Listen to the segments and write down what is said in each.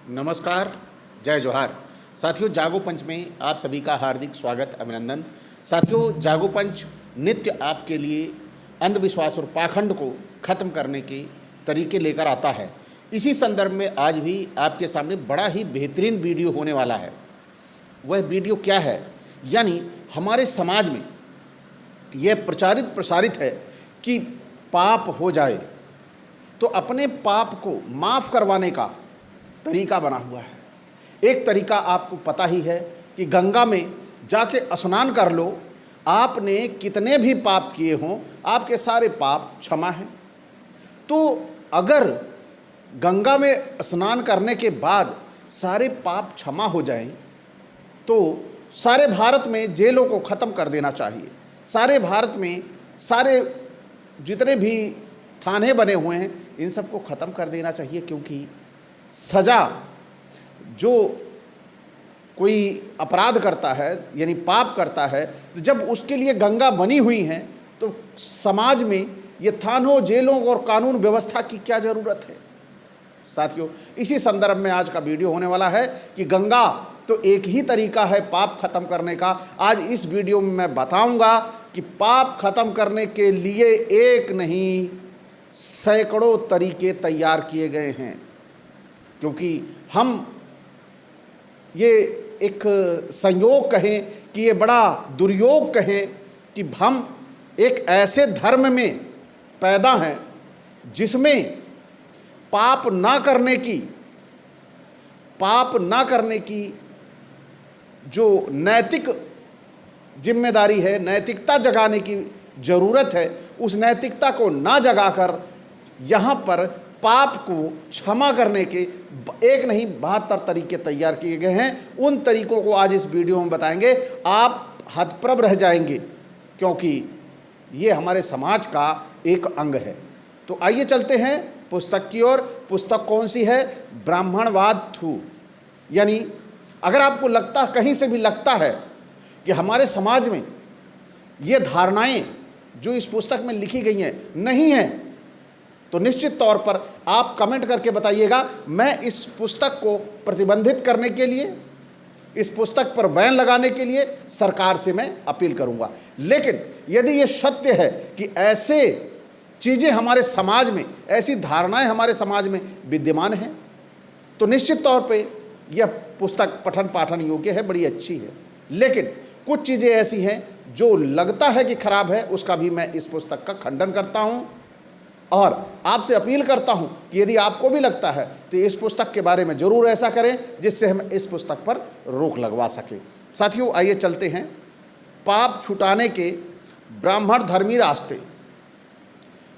नमस्कार, जय जोहार। साथियों, जागो पंच में आप सभी का हार्दिक स्वागत, अभिनंदन। साथियों, जागो पंच नित्य आपके लिए अंधविश्वास और पाखंड को खत्म करने के तरीके लेकर आता है। इसी संदर्भ में आज भी आपके सामने बड़ा ही बेहतरीन वीडियो होने वाला है। वह वीडियो क्या है? यानी हमारे समाज में यह प्रसारित है कि पाप हो जाए तो अपने पाप को माफ़ करवाने का तरीका बना हुआ है। एक तरीका आपको पता ही है कि गंगा में जाके स्नान कर लो, आपने कितने भी पाप किए हों आपके सारे पाप क्षमा हैं। तो अगर गंगा में स्नान करने के बाद सारे पाप क्षमा हो जाएं तो सारे भारत में जेलों को ख़त्म कर देना चाहिए। सारे भारत में सारे जितने भी थाने बने हुए हैं इन सबको ख़त्म कर देना चाहिए, क्योंकि सज़ा जो कोई अपराध करता है यानी पाप करता है, तो जब उसके लिए गंगा बनी हुई हैं तो समाज में ये थानों, जेलों और कानून व्यवस्था की क्या ज़रूरत है। साथियों, इसी संदर्भ में आज का वीडियो होने वाला है कि गंगा तो एक ही तरीका है पाप खत्म करने का। आज इस वीडियो में मैं बताऊंगा कि पाप खत्म करने के लिए एक नहीं सैकड़ों तरीके तैयार किए गए हैं, क्योंकि हम ये एक संयोग कहें कि ये बड़ा दुर्योग कहें कि हम एक ऐसे धर्म में पैदा हैं जिसमें पाप ना करने की जो नैतिक जिम्मेदारी है, नैतिकता जगाने की ज़रूरत है, उस नैतिकता को ना जगाकर यहाँ पर पाप को क्षमा करने के एक नहीं 72 तरीके तैयार किए गए हैं। उन तरीकों को आज इस वीडियो में बताएंगे। आप हतप्रभ रह जाएंगे, क्योंकि ये हमारे समाज का एक अंग है। तो आइए चलते हैं पुस्तक की ओर। पुस्तक कौन सी है? ब्राह्मणवाद थू। यानी अगर आपको लगता, कहीं से भी लगता है कि हमारे समाज में ये धारणाएं जो इस पुस्तक में लिखी गई हैं नहीं हैं, तो निश्चित तौर पर आप कमेंट करके बताइएगा। मैं इस पुस्तक को प्रतिबंधित करने के लिए, इस पुस्तक पर बैन लगाने के लिए सरकार से मैं अपील करूंगा। लेकिन यदि ये सत्य है कि ऐसे चीज़ें हमारे समाज में, ऐसी धारणाएं हमारे समाज में विद्यमान हैं, तो निश्चित तौर पे यह पुस्तक पठन पाठन योग्य है, बड़ी अच्छी है। लेकिन कुछ चीज़ें ऐसी हैं जो लगता है कि खराब है, उसका भी मैं इस पुस्तक का खंडन करता हूं और आपसे अपील करता हूं कि यदि आपको भी लगता है तो इस पुस्तक के बारे में ज़रूर ऐसा करें जिससे हम इस पुस्तक पर रोक लगवा सकें। साथियों, आइए चलते हैं। पाप छुटाने के ब्राह्मण धर्मी रास्ते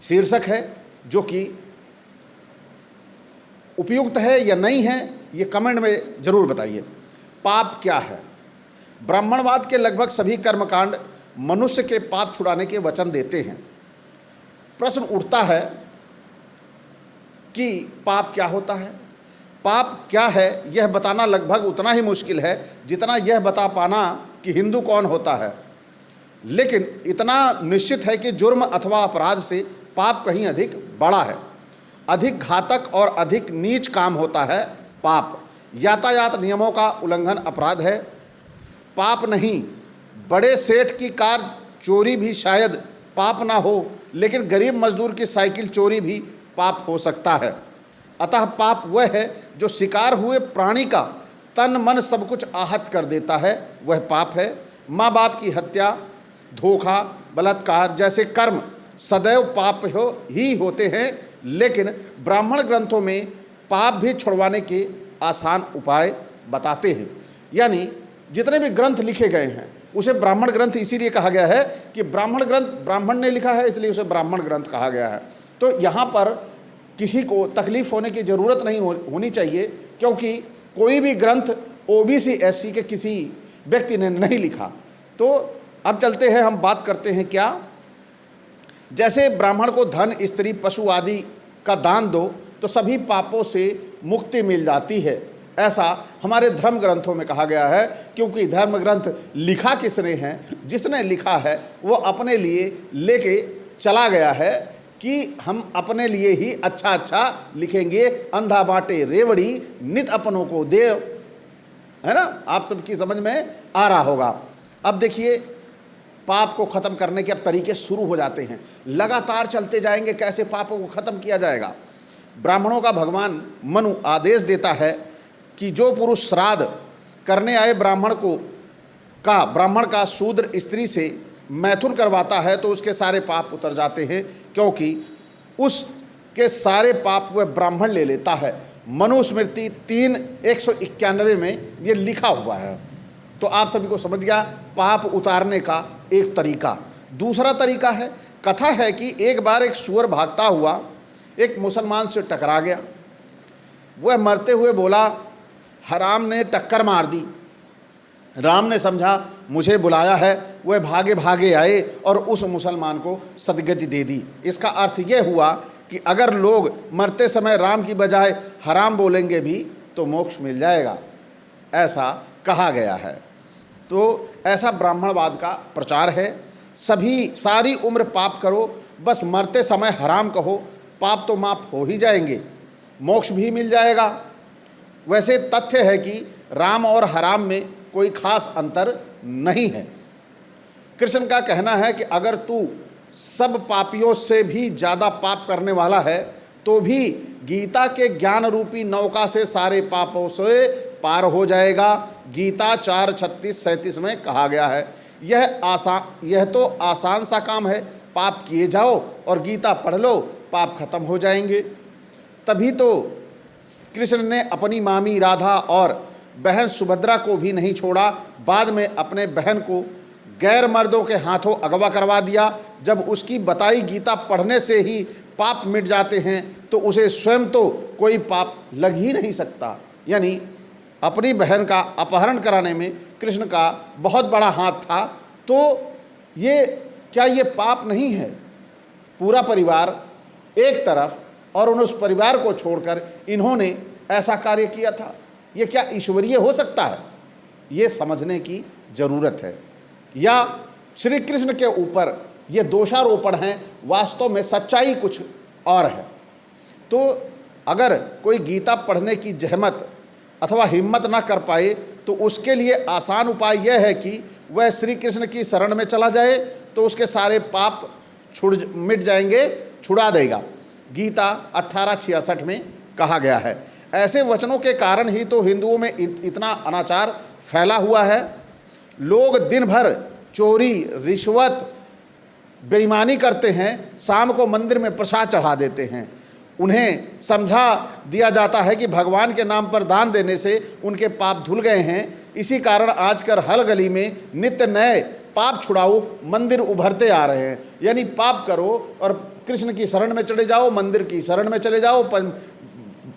शीर्षक है, जो कि उपयुक्त है या नहीं है ये कमेंट में ज़रूर बताइए। पाप क्या है? ब्राह्मणवाद के लगभग सभी कर्मकांड मनुष्य के पाप छुड़ाने के वचन देते हैं। प्रश्न उठता है कि पाप क्या होता है? पाप क्या है यह बताना लगभग उतना ही मुश्किल है जितना यह बता पाना कि हिंदू कौन होता है। लेकिन इतना निश्चित है कि जुर्म अथवा अपराध से पाप कहीं अधिक बड़ा है, अधिक घातक और अधिक नीच काम होता है। पाप यातायात नियमों का उल्लंघन अपराध है। पाप नहीं, बड़े सेठ की कार चोरी भी शायद पाप ना हो, लेकिन गरीब मजदूर की साइकिल चोरी भी पाप हो सकता है। अतः पाप वह है जो शिकार हुए प्राणी का तन मन सब कुछ आहत कर देता है, वह पाप है। माँ बाप की हत्या, धोखा, बलात्कार जैसे कर्म सदैव पाप ही होते हैं, लेकिन ब्राह्मण ग्रंथों में पाप भी छुड़वाने के आसान उपाय बताते हैं। यानी जितने भी ग्रंथ लिखे गए हैं उसे ब्राह्मण ग्रंथ इसीलिए कहा गया है कि ब्राह्मण ग्रंथ ब्राह्मण ने लिखा है, इसलिए उसे ब्राह्मण ग्रंथ कहा गया है। तो यहाँ पर किसी को तकलीफ़ होने की ज़रूरत नहीं होनी चाहिए, क्योंकि कोई भी ग्रंथ ओबीसी एससी के किसी व्यक्ति ने नहीं लिखा। तो अब चलते हैं, हम बात करते हैं क्या, जैसे ब्राह्मण को धन, स्त्री, पशु आदि का दान दो तो सभी पापों से मुक्ति मिल जाती है, ऐसा हमारे धर्म ग्रंथों में कहा गया है। क्योंकि धर्म ग्रंथ लिखा किसने है? जिसने लिखा है वो अपने लिए लेके चला गया है कि हम अपने लिए ही अच्छा अच्छा लिखेंगे। अंधा बाटे रेवड़ी नित अपनों को देव, है ना, आप सबकी समझ में आ रहा होगा। अब देखिए पाप को खत्म करने के अब तरीके शुरू हो जाते हैं, लगातार चलते जाएंगे कैसे पापों को खत्म किया जाएगा। ब्राह्मणों का भगवान मनु आदेश देता है कि जो पुरुष श्राद्ध करने आए ब्राह्मण का शूद्र स्त्री से मैथुन करवाता है तो उसके सारे पाप उतर जाते हैं, क्योंकि उसके सारे पाप वह ब्राह्मण ले लेता है। मनुस्मृति 3:191 में ये लिखा हुआ है। तो आप सभी को समझ गया पाप उतारने का एक तरीका। दूसरा तरीका है, कथा है कि एक बार एक सूअर भागता हुआ एक मुसलमान से टकरा गया। वह मरते हुए बोला, हराम ने टक्कर मार दी। राम ने समझा मुझे बुलाया है, वह भागे भागे आए और उस मुसलमान को सदगति दे दी। इसका अर्थ यह हुआ कि अगर लोग मरते समय राम की बजाय हराम बोलेंगे भी तो मोक्ष मिल जाएगा, ऐसा कहा गया है। तो ऐसा ब्राह्मणवाद का प्रचार है। सारी उम्र पाप करो, बस मरते समय हराम कहो, पाप तो माफ हो ही जाएंगे, मोक्ष भी मिल जाएगा। वैसे तथ्य है कि राम और हराम में कोई खास अंतर नहीं है। कृष्ण का कहना है कि अगर तू सब पापियों से भी ज़्यादा पाप करने वाला है तो भी गीता के ज्ञान रूपी नौका से सारे पापों से पार हो जाएगा। गीता 4:36-37 में कहा गया है। यह तो आसान सा काम है, पाप किए जाओ और गीता पढ़ लो, पाप खत्म हो जाएंगे। तभी तो कृष्ण ने अपनी मामी राधा और बहन सुभद्रा को भी नहीं छोड़ा, बाद में अपने बहन को गैर मर्दों के हाथों अगवा करवा दिया। जब उसकी बताई गीता पढ़ने से ही पाप मिट जाते हैं तो उसे स्वयं तो कोई पाप लग ही नहीं सकता। यानी अपनी बहन का अपहरण कराने में कृष्ण का बहुत बड़ा हाथ था। तो क्या ये पाप नहीं है? पूरा परिवार एक तरफ और उस परिवार को छोड़कर इन्होंने ऐसा कार्य किया था, ये क्या ईश्वरीय हो सकता है? ये समझने की ज़रूरत है। या श्री कृष्ण के ऊपर ये दोषारोपण है, वास्तव में सच्चाई कुछ और है। तो अगर कोई गीता पढ़ने की जहमत अथवा हिम्मत ना कर पाए तो उसके लिए आसान उपाय यह है कि वह श्री कृष्ण की शरण में चला जाए, तो उसके सारे पाप मिट जाएंगे, छुड़ा देगा। गीता 18:66 में कहा गया है। ऐसे वचनों के कारण ही तो हिंदुओं में इतना अनाचार फैला हुआ है। लोग दिन भर चोरी, रिश्वत, बेईमानी करते हैं, शाम को मंदिर में प्रसाद चढ़ा देते हैं। उन्हें समझा दिया जाता है कि भगवान के नाम पर दान देने से उनके पाप धुल गए हैं। इसी कारण आजकल हर गली में नित्य नए पाप छुड़ाऊ मंदिर उभरते आ रहे हैं। यानी पाप करो और कृष्ण की शरण में चले जाओ, मंदिर की शरण में चले जाओ,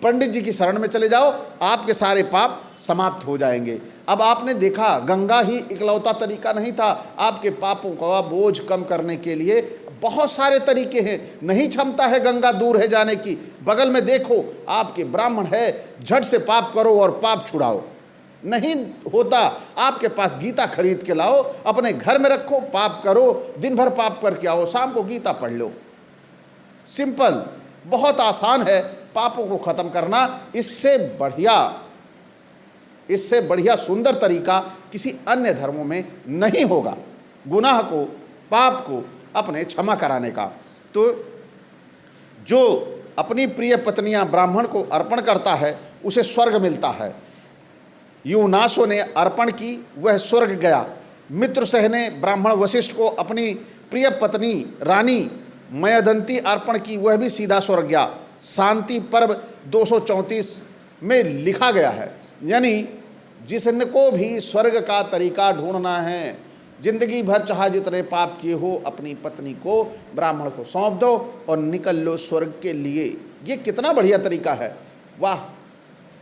पंडित जी की शरण में चले जाओ, आपके सारे पाप समाप्त हो जाएंगे। अब आपने देखा गंगा ही इकलौता तरीका नहीं था आपके पापों का बोझ कम करने के लिए। बहुत सारे तरीके हैं, नहीं क्षमता है गंगा दूर है जाने की, बगल में देखो आपके ब्राह्मण है, झट से पाप करो और पाप छुड़ाओ। नहीं होता, आपके पास गीता खरीद के लाओ, अपने घर में रखो, पाप करो, दिन भर पाप करके आओ, शाम को गीता पढ़ लो। सिंपल, बहुत आसान है पापों को खत्म करना। इससे बढ़िया सुंदर तरीका किसी अन्य धर्मों में नहीं होगा गुनाह को, पाप को अपने क्षमा कराने का। तो जो अपनी प्रिय पत्नियां ब्राह्मण को अर्पण करता है उसे स्वर्ग मिलता है। यूनासो ने अर्पण की, वह स्वर्ग गया। मित्रसह ने ब्राह्मण वशिष्ठ को अपनी प्रिय पत्नी रानी मयदंती अर्पण की, वह भी सीधा स्वर्ग गया। शांति पर्व 234 में लिखा गया है। यानी जिसको भी स्वर्ग का तरीका ढूंढना है, जिंदगी भर चाहे जितने पाप किए हो, अपनी पत्नी को ब्राह्मण को सौंप दो और निकल लो स्वर्ग के लिए। ये कितना बढ़िया तरीका है, वाह!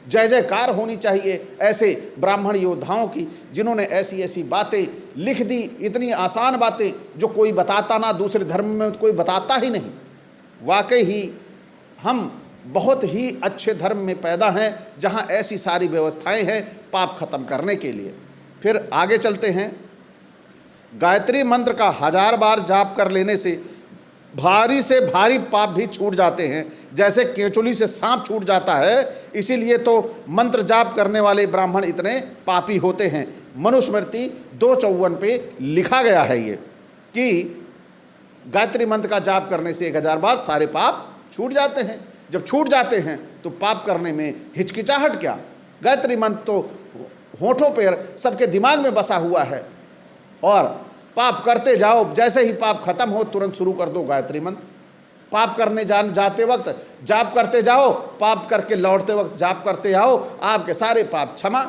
जय जयकार होनी चाहिए ऐसे ब्राह्मण योद्धाओं की, जिन्होंने ऐसी ऐसी बातें लिख दी, इतनी आसान बातें जो कोई बताता ना, दूसरे धर्म में कोई बताता ही नहीं। वाकई ही हम बहुत ही अच्छे धर्म में पैदा हैं जहाँ ऐसी सारी व्यवस्थाएं हैं पाप खत्म करने के लिए। फिर आगे चलते हैं। गायत्री मंत्र का 1000 बार जाप कर लेने से भारी से भारी पाप भी छूट जाते हैं, जैसे केंचुली से सांप छूट जाता है। इसीलिए तो मंत्र जाप करने वाले ब्राह्मण इतने पापी होते हैं। मनुस्मृति 2:54 पे लिखा गया है ये कि गायत्री मंत्र का जाप करने से 1000 बार सारे पाप छूट जाते हैं। जब छूट जाते हैं तो पाप करने में हिचकिचाहट क्या। गायत्री मंत्र तो होठों पर सबके दिमाग में बसा हुआ है, और पाप करते जाओ, जैसे ही पाप खत्म हो तुरंत शुरू कर दो गायत्री मंत्र। पाप करने जाते वक्त जाप करते जाओ, पाप करके लौटते वक्त जाप करते आओ, आपके सारे पाप क्षमा।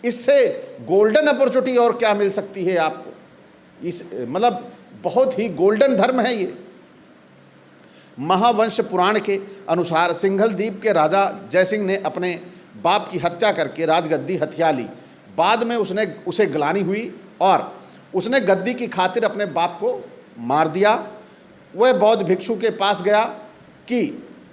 इससे गोल्डन अपॉर्चुनिटी और क्या मिल सकती है आपको। इस मतलब बहुत ही गोल्डन धर्म है ये। महावंश पुराण के अनुसार सिंघल द्वीप के राजा जयसिंह ने अपने बाप की हत्या करके राजगद्दी हथिया ली। बाद में उसे ग्लानि हुई और उसने गद्दी की खातिर अपने बाप को मार दिया। वह बौद्ध भिक्षु के पास गया कि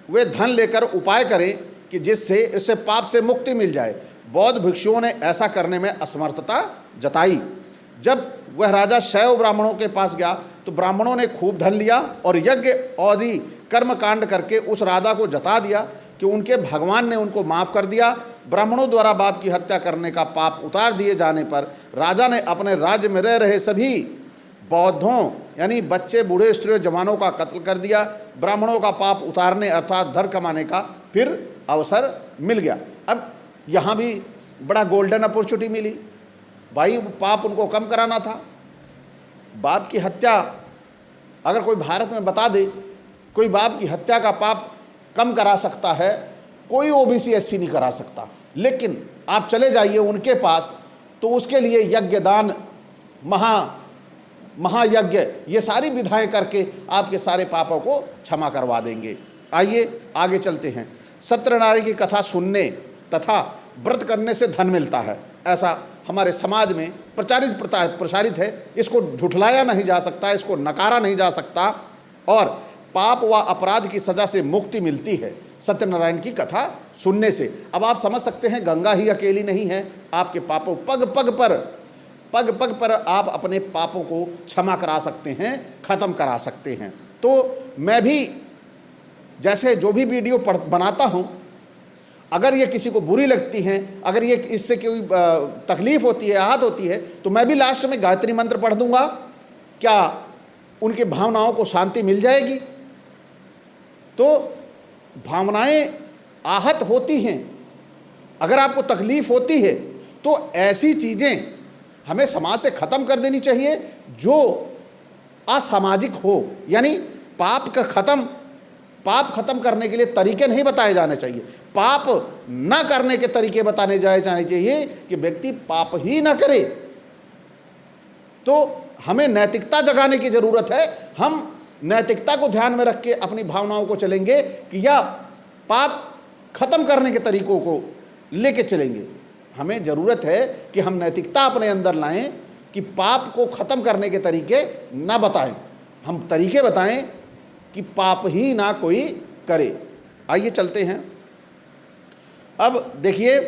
वे धन लेकर उपाय करें कि जिससे इसे पाप से मुक्ति मिल जाए। बौद्ध भिक्षुओं ने ऐसा करने में असमर्थता जताई। जब वह राजा शैव ब्राह्मणों के पास गया तो ब्राह्मणों ने खूब धन लिया और यज्ञ आदि कर्मकांड करके उस राजा को जता दिया कि उनके भगवान ने उनको माफ़ कर दिया। ब्राह्मणों द्वारा बाप की हत्या करने का पाप उतार दिए जाने पर राजा ने अपने राज्य में रह रहे सभी बौद्धों यानी बच्चे, बूढ़े, स्त्रियों, जवानों का कत्ल कर दिया। ब्राह्मणों का पाप उतारने अर्थात धन कमाने का फिर अवसर मिल गया। अब यहाँ भी बड़ा गोल्डन अपॉर्चुनिटी मिली। भाई पाप उनको कम कराना था। बाप की हत्या अगर कोई भारत में बता दे कोई बाप की हत्या का पाप कम करा सकता है, कोई ओबीसी एससी नहीं करा सकता। लेकिन आप चले जाइए उनके पास तो उसके लिए यज्ञ, दान, महायज्ञ, ये सारी विधाएं करके आपके सारे पापों को क्षमा करवा देंगे। आइए आगे चलते हैं। सत्यनारायण की कथा सुनने तथा व्रत करने से धन मिलता है, ऐसा हमारे समाज में प्रचारित है। इसको झुठलाया नहीं जा सकता, इसको नकारा नहीं जा सकता, और पाप व अपराध की सजा से मुक्ति मिलती है सत्यनारायण की कथा सुनने से। अब आप समझ सकते हैं गंगा ही अकेली नहीं है, आपके पापों पग पग पर आप अपने पापों को क्षमा करा सकते हैं, ख़त्म करा सकते हैं। तो मैं भी जैसे जो भी वीडियो बनाता हूँ, अगर ये किसी को बुरी लगती हैं, अगर ये इससे कोई तकलीफ़ होती है, आहत होती है, तो मैं भी लास्ट में गायत्री मंत्र पढ़ दूंगा। क्या उनकी भावनाओं को शांति मिल जाएगी? तो भावनाएं आहत होती हैं, अगर आपको तकलीफ़ होती है तो ऐसी चीज़ें हमें समाज से ख़त्म कर देनी चाहिए जो असामाजिक हो। यानी पाप ख़त्म करने के लिए तरीके नहीं बताए जाने चाहिए, पाप न करने के तरीके बताने जाने चाहिए कि व्यक्ति पाप ही ना करे। तो हमें नैतिकता जगाने की ज़रूरत है। हम नैतिकता को ध्यान में रख के अपनी भावनाओं को चलेंगे कि या पाप खत्म करने के तरीकों को लेके चलेंगे। हमें ज़रूरत है कि हम नैतिकता अपने अंदर लाएं कि पाप को ख़त्म करने के तरीके ना बताएं, हम तरीके बताएं कि पाप ही ना कोई करे। आइए चलते हैं। अब देखिए,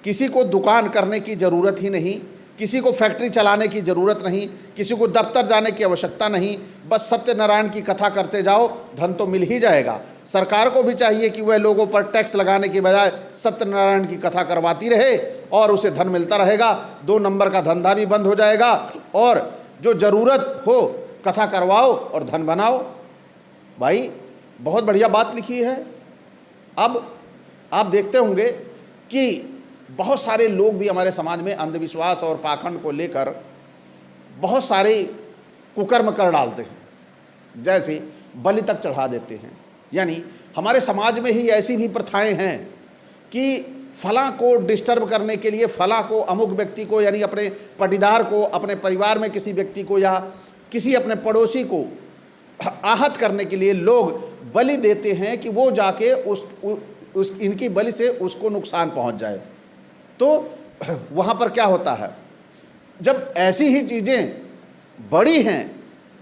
किसी को दुकान करने की ज़रूरत ही नहीं, किसी को फैक्ट्री चलाने की ज़रूरत नहीं, किसी को दफ्तर जाने की आवश्यकता नहीं, बस सत्यनारायण की कथा करते जाओ, धन तो मिल ही जाएगा। सरकार को भी चाहिए कि वह लोगों पर टैक्स लगाने की बजाय सत्यनारायण की कथा करवाती रहे और उसे धन मिलता रहेगा। 2 नंबर का धंधा भी बंद हो जाएगा, और जो ज़रूरत हो कथा करवाओ और धन बनाओ। भाई बहुत बढ़िया बात लिखी है। अब आप देखते होंगे कि बहुत सारे लोग भी हमारे समाज में अंधविश्वास और पाखंड को लेकर बहुत सारे कुकर्म कर डालते हैं, जैसे बलि तक चढ़ा देते हैं। यानी हमारे समाज में ही ऐसी भी प्रथाएं हैं कि फलां को डिस्टर्ब करने के लिए, फलां को, अमुक व्यक्ति को, यानी अपने पटीदार को, अपने परिवार में किसी व्यक्ति को या किसी अपने पड़ोसी को आहत करने के लिए लोग बलि देते हैं कि वो जाके इनकी बलि से उसको नुकसान पहुंच जाए। तो वहाँ पर क्या होता है, जब ऐसी ही चीज़ें बड़ी हैं,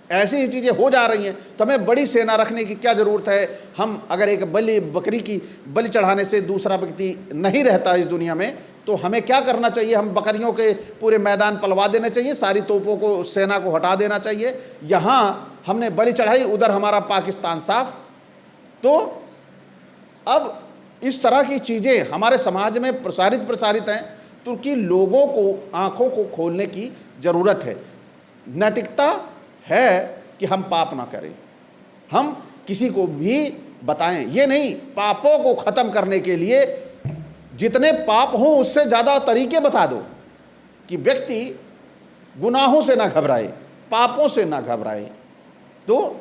ऐसी ही चीज़ें हो जा रही हैं, तो हमें बड़ी सेना रखने की क्या ज़रूरत है। हम अगर एक बकरी की बलि चढ़ाने से दूसरा व्यक्ति नहीं रहता इस दुनिया में, तो हमें क्या करना चाहिए, हम बकरियों के पूरे मैदान पलवा देने चाहिए, सारी तोपों को, सेना को हटा देना चाहिए। यहाँ हमने बलि चढ़ाई, उधर हमारा पाकिस्तान साफ। तो अब इस तरह की चीज़ें हमारे समाज में प्रसारित हैं, तो कि लोगों को आंखों को खोलने की ज़रूरत है। नैतिकता है कि हम पाप ना करें, हम किसी को भी बताएं। ये नहीं, पापों को ख़त्म करने के लिए जितने पाप हों उससे ज़्यादा तरीके बता दो कि व्यक्ति गुनाहों से ना घबराए, पापों से ना घबराए। तो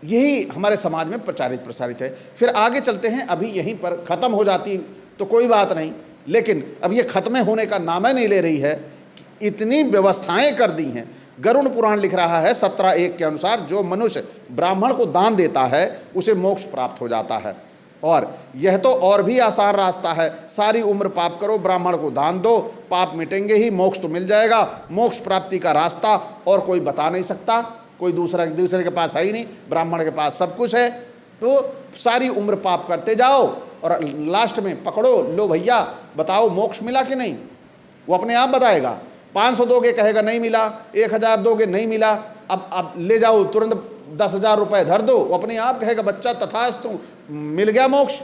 यही हमारे समाज में प्रसारित है। फिर आगे चलते हैं। अभी यहीं पर ख़त्म हो जाती तो कोई बात नहीं, लेकिन अब ये ख़त्म होने का नाम नहीं ले रही है कि इतनी व्यवस्थाएं कर दी हैं। गरुड़ पुराण लिख रहा है 17:1 के अनुसार, जो मनुष्य ब्राह्मण को दान देता है उसे मोक्ष प्राप्त हो जाता है। और यह तो और भी आसान रास्ता है, सारी उम्र पाप करो, ब्राह्मण को दान दो, पाप मिटेंगे ही, मोक्ष तो मिल जाएगा। मोक्ष प्राप्ति का रास्ता और कोई बता नहीं सकता, कोई दूसरे के पास है ही नहीं, ब्राह्मण के पास सब कुछ है। तो सारी उम्र पाप करते जाओ और लास्ट में पकड़ो, लो भैया बताओ मोक्ष मिला कि नहीं। वो अपने आप बताएगा। 500 दोगे कहेगा नहीं मिला, 1000 दोगे नहीं मिला, अब ले जाओ तुरंत 10,000 रुपये धर दो, वो अपने आप कहेगा बच्चा तथास्तु, मिल गया मोक्ष।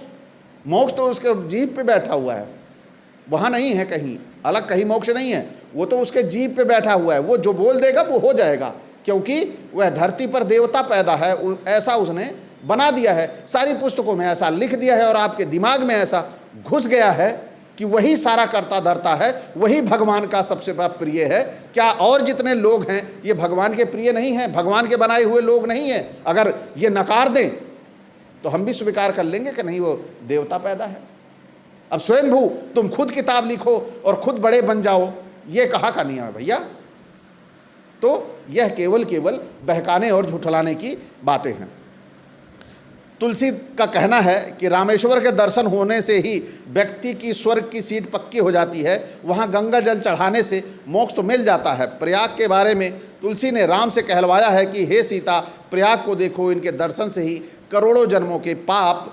मोक्ष तो उसके जीभ पे बैठा हुआ है, वहाँ नहीं है कहीं अलग, कहीं मोक्ष नहीं है, वो तो उसके जीभ पे बैठा हुआ है। वो जो बोल देगा वो हो जाएगा, क्योंकि वह धरती पर देवता पैदा है, ऐसा उसने बना दिया है, सारी पुस्तकों में ऐसा लिख दिया है और आपके दिमाग में ऐसा घुस गया है कि वही सारा करता धरता है, वही भगवान का सबसे बड़ा प्रिय है। क्या और जितने लोग हैं ये भगवान के प्रिय नहीं हैं, भगवान के बनाए हुए लोग नहीं हैं? अगर ये नकार दें तो हम भी स्वीकार कर लेंगे कि नहीं, वो देवता पैदा है। अब स्वयंभू तुम खुद किताब लिखो और खुद बड़े बन जाओ, ये कहाँ का नियम है भैया? तो यह केवल बहकाने और झुठलाने की बातें हैं। तुलसी का कहना है कि रामेश्वर के दर्शन होने से ही व्यक्ति की स्वर्ग की सीट पक्की हो जाती है, वहाँ गंगा जल चढ़ाने से मोक्ष तो मिल जाता है। प्रयाग के बारे में तुलसी ने राम से कहलवाया है कि हे सीता, प्रयाग को देखो, इनके दर्शन से ही करोड़ों जन्मों के पाप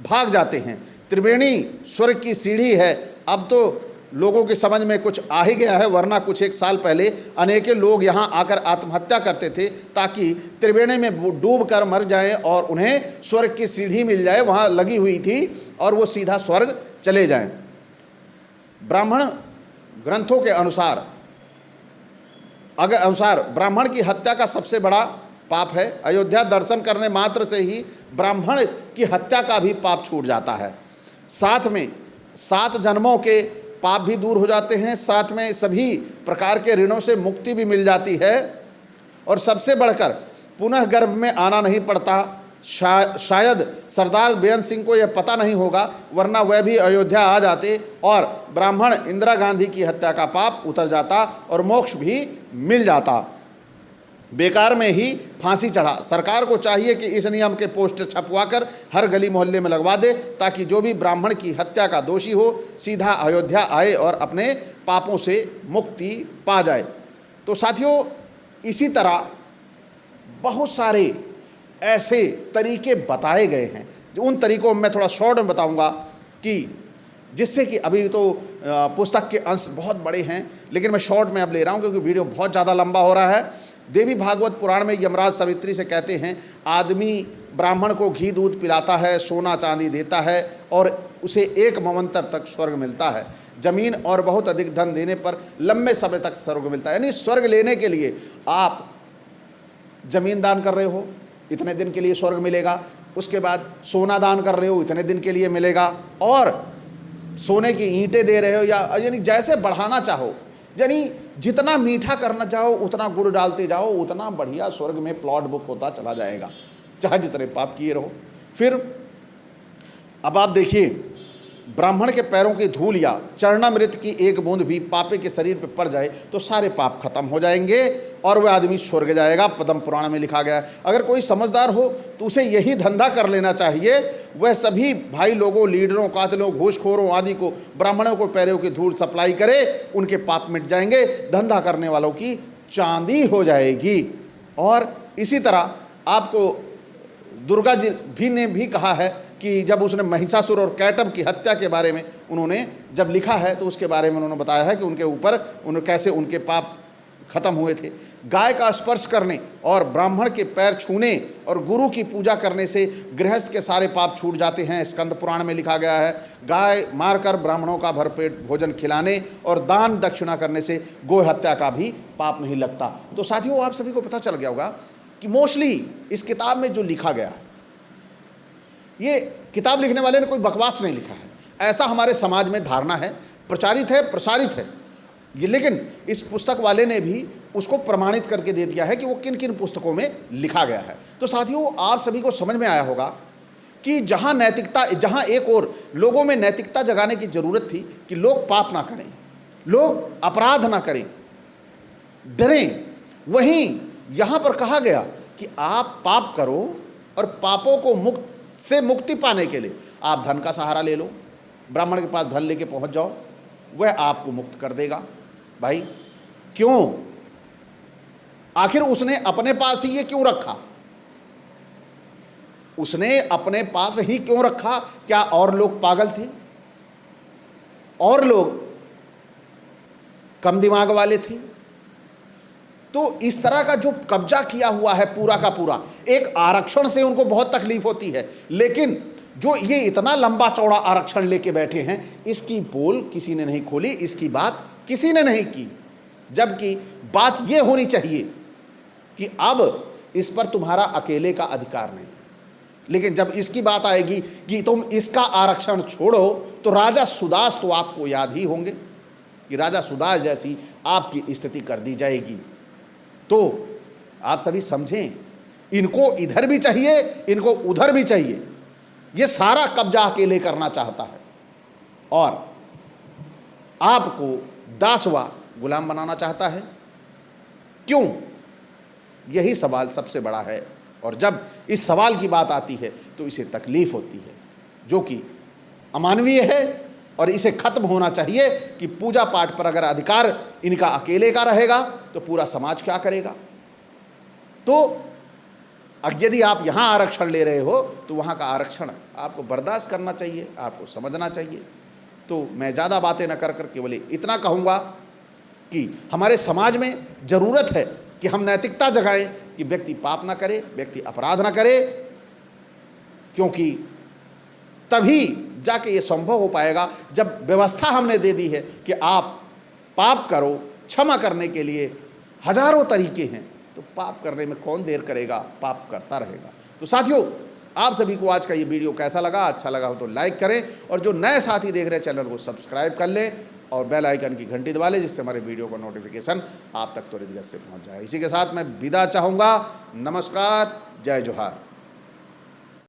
भाग जाते हैं। त्रिवेणी स्वर्ग की सीढ़ी है। अब तो लोगों की समझ में कुछ आ ही गया है, वरना कुछ एक साल पहले अनेक लोग यहाँ आकर आत्महत्या करते थे ताकि त्रिवेणी में डूब कर मर जाएं और उन्हें स्वर्ग की सीढ़ी मिल जाए, वहाँ लगी हुई थी, और वो सीधा स्वर्ग चले जाएं। ब्राह्मण ग्रंथों के अनुसार ब्राह्मण की हत्या का सबसे बड़ा पाप है। अयोध्या दर्शन करने मात्र से ही ब्राह्मण की हत्या का भी पाप छूट जाता है। साथ में 7 जन्मों के पाप भी दूर हो जाते हैं, साथ में सभी प्रकार के ऋणों से मुक्ति भी मिल जाती है, और सबसे बढ़कर पुनः गर्भ में आना नहीं पड़ता। शायद सरदार बेअंत सिंह को यह पता नहीं होगा, वरना वह भी अयोध्या आ जाते और ब्राह्मण इंदिरा गांधी की हत्या का पाप उतर जाता और मोक्ष भी मिल जाता। बेकार में ही फांसी चढ़ा। सरकार को चाहिए कि इस नियम के पोस्टर छपवाकर हर गली मोहल्ले में लगवा दे, ताकि जो भी ब्राह्मण की हत्या का दोषी हो सीधा अयोध्या आए और अपने पापों से मुक्ति पा जाए। तो साथियों, इसी तरह बहुत सारे ऐसे तरीके बताए गए हैं, जो उन तरीकों में मैं थोड़ा शॉर्ट में बताऊंगा, कि जिससे कि अभी तो पुस्तक के अंश बहुत बड़े हैं, लेकिन मैं शॉर्ट में अब ले रहा हूँ क्योंकि वीडियो बहुत ज़्यादा लंबा हो रहा है। देवी भागवत पुराण में यमराज सावित्री से कहते हैं, आदमी ब्राह्मण को घी दूध पिलाता है, सोना चांदी देता है और उसे 1 मवंतर तक स्वर्ग मिलता है। जमीन और बहुत अधिक धन देने पर लंबे समय तक स्वर्ग मिलता है। यानी स्वर्ग लेने के लिए आप जमीन दान कर रहे हो, इतने दिन के लिए स्वर्ग मिलेगा। उसके बाद सोना दान कर रहे हो, इतने दिन के लिए मिलेगा। और सोने की ईंटें दे रहे हो, या यानी जैसे बढ़ाना चाहो, यानी जितना मीठा करना चाहो उतना गुड़ डालते जाओ, उतना बढ़िया स्वर्ग में प्लॉट बुक होता चला जाएगा, चाहे जितने पाप किए रहो। फिर अब आप देखिए, ब्राह्मण के पैरों की धूल या चरणामृत की एक बूंद भी पापी के शरीर पर पड़ जाए तो सारे पाप खत्म हो जाएंगे और वह आदमी स्वर्ग जाएगा। पद्म पुराण में लिखा गया है। अगर कोई समझदार हो तो उसे यही धंधा कर लेना चाहिए। वह सभी भाई लोगों, लीडरों, कातिलों, घूसखोरों आदि को ब्राह्मणों को पैरों की धूल सप्लाई करे, उनके पाप मिट जाएंगे, धंधा करने वालों की चांदी हो जाएगी। और इसी तरह आपको दुर्गा जी भी ने भी कहा है कि जब उसने महिषासुर और कैटभ की हत्या के बारे में उन्होंने जब लिखा है तो उसके बारे में उन्होंने बताया है कि उनके ऊपर कैसे उनके पाप खत्म हुए थे। गाय का स्पर्श करने और ब्राह्मण के पैर छूने और गुरु की पूजा करने से गृहस्थ के सारे पाप छूट जाते हैं। स्कंद पुराण में लिखा गया है, गाय मारकर ब्राह्मणों का भरपेट भोजन खिलाने और दान दक्षिणा करने से गो हत्या का भी पाप नहीं लगता। तो साथियों, आप सभी को पता चल गया होगा कि मोस्टली इस किताब में जो लिखा गया है, ये किताब लिखने वाले ने कोई बकवास नहीं लिखा है, ऐसा हमारे समाज में धारणा है, प्रचारित है, प्रसारित है ये। लेकिन इस पुस्तक वाले ने भी उसको प्रमाणित करके दे दिया है कि वो किन किन पुस्तकों में लिखा गया है। तो साथियों, आप सभी को समझ में आया होगा कि जहाँ नैतिकता, जहाँ एक और लोगों में नैतिकता जगाने की ज़रूरत थी कि लोग पाप ना करें, लोग अपराध ना करें, डरें, वहीं यहाँ पर कहा गया कि आप पाप करो और पापों को मुक्ति पाने के लिए आप धन का सहारा ले लो। ब्राह्मण के पास धन लेके पहुँच जाओ, वह आपको मुक्त कर देगा। भाई क्यों? आखिर उसने अपने पास ही ये क्यों रखा? उसने अपने पास ही क्यों रखा? क्या और लोग पागल थे? और लोग कम दिमाग वाले थे? तो इस तरह का जो कब्जा किया हुआ है पूरा का पूरा, एक आरक्षण से उनको बहुत तकलीफ होती है, लेकिन जो ये इतना लंबा चौड़ा आरक्षण लेके बैठे हैं, इसकी पोल किसी ने नहीं खोली, इसकी बात किसी ने नहीं की। जबकि बात ये होनी चाहिए कि अब इस पर तुम्हारा अकेले का अधिकार नहीं है। लेकिन जब इसकी बात आएगी कि तुम इसका आरक्षण छोड़ो, तो राजा सुदास तो आपको याद ही होंगे कि राजा सुदास जैसी आपकी स्थिति कर दी जाएगी। तो आप सभी समझें, इनको इधर भी चाहिए, इनको उधर भी चाहिए। ये सारा कब्जा अकेले करना चाहता है और आपको दासवा गुलाम बनाना चाहता है। क्यों? यही सवाल सबसे बड़ा है। और जब इस सवाल की बात आती है तो इसे तकलीफ होती है, जो कि अमानवीय है और इसे खत्म होना चाहिए कि पूजा पाठ पर अगर अधिकार इनका अकेले का रहेगा तो पूरा समाज क्या करेगा। तो यदि आप यहाँ आरक्षण ले रहे हो तो वहाँ का आरक्षण आपको बर्दाश्त करना चाहिए, आपको समझना चाहिए। तो मैं ज़्यादा बातें न कर केवल इतना कहूँगा कि हमारे समाज में ज़रूरत है कि हम नैतिकता जगाएं कि व्यक्ति पाप ना करे, व्यक्ति अपराध ना करे, क्योंकि तभी जाके ये संभव हो पाएगा जब व्यवस्था हमने दे दी है कि आप पाप करो, क्षमा करने के लिए हजारों तरीके हैं, तो पाप करने में कौन देर करेगा, पाप करता रहेगा। तो साथियों, आप सभी को आज का ये वीडियो कैसा लगा? अच्छा लगा हो तो लाइक करें और जो नए साथी देख रहे हैं चैनल को सब्सक्राइब कर लें और बेल आइकन की घंटी दबा लें, जिससे हमारे वीडियो का नोटिफिकेशन आप तक त्वरित गति से पहुंच जाए। इसी के साथ मैं विदा चाहूँगा। नमस्कार, जय जोहार।